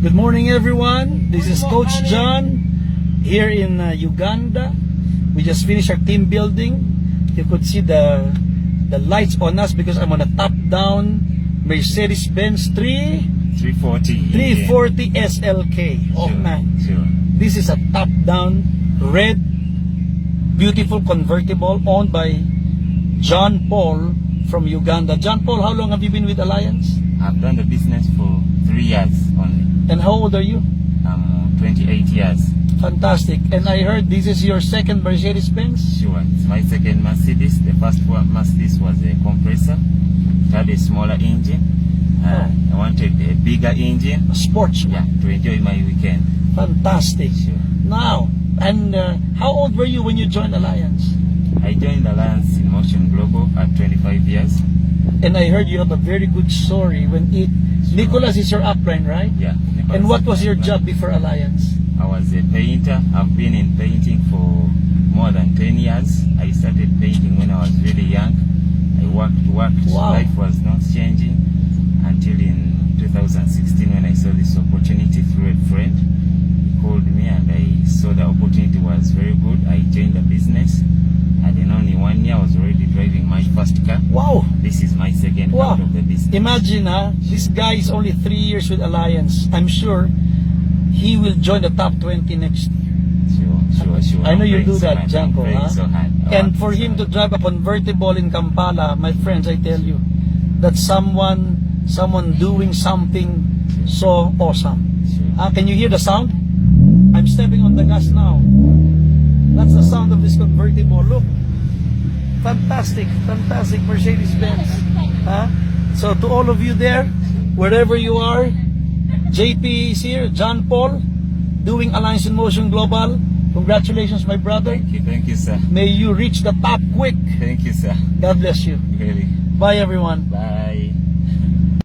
Good morning, everyone. This is Coach John here in Uganda. We just finished our team building. You could see the lights on us because I'm on a top-down Mercedes-Benz 340 SLK. Oh man, this is a top-down red, beautiful convertible owned by John Paul from Uganda. John Paul, how long have you been with Alliance? I've done the business for 3 years only. And how old are you? I'm 28 years. Fantastic. And I heard this is your second Mercedes-Benz? Sure, it's my second Mercedes. The first one Mercedes was a compressor. It had a smaller engine. I wanted a bigger engine. A sports one. Yeah, to enjoy my weekend. Fantastic. Sure. Now, and how old were you when you joined Alliance? I joined Alliance in Motion Global at 25 years. And I heard you have a very good story when Nicholas is your upline, right? Yeah. And what was your job before Alliance? I was a painter. I've been in painting for more than 10 years. I started painting when I was really young. I worked. Wow. Life was not changing until in 2016 when I saw this opportunity through a friend. He called me and I saw the opportunity was very good. I joined the business. And in only 1 year I was already driving my first car. Wow. This is my second Wow. part of the business. Imagine, this guy is only 3 years with Alliance. I'm sure he will join the top 20 next year. Sure. I know you I'm do praying that, so hard. Janko. I'm praying so hard. And for him to drive a convertible in Kampala, my friends, I tell you, that's someone doing something so awesome. Sure. Can you hear the sound? I'm stepping on the gas now. That's the sound of this convertible. Look. Fantastic Mercedes-Benz. So to all of you there, wherever you are, JP is here, John Paul, doing Alliance in Motion Global. Congratulations, my brother. Thank you, sir. May you reach the top quick. Thank you, sir. God bless you. Really. Bye, everyone. Bye.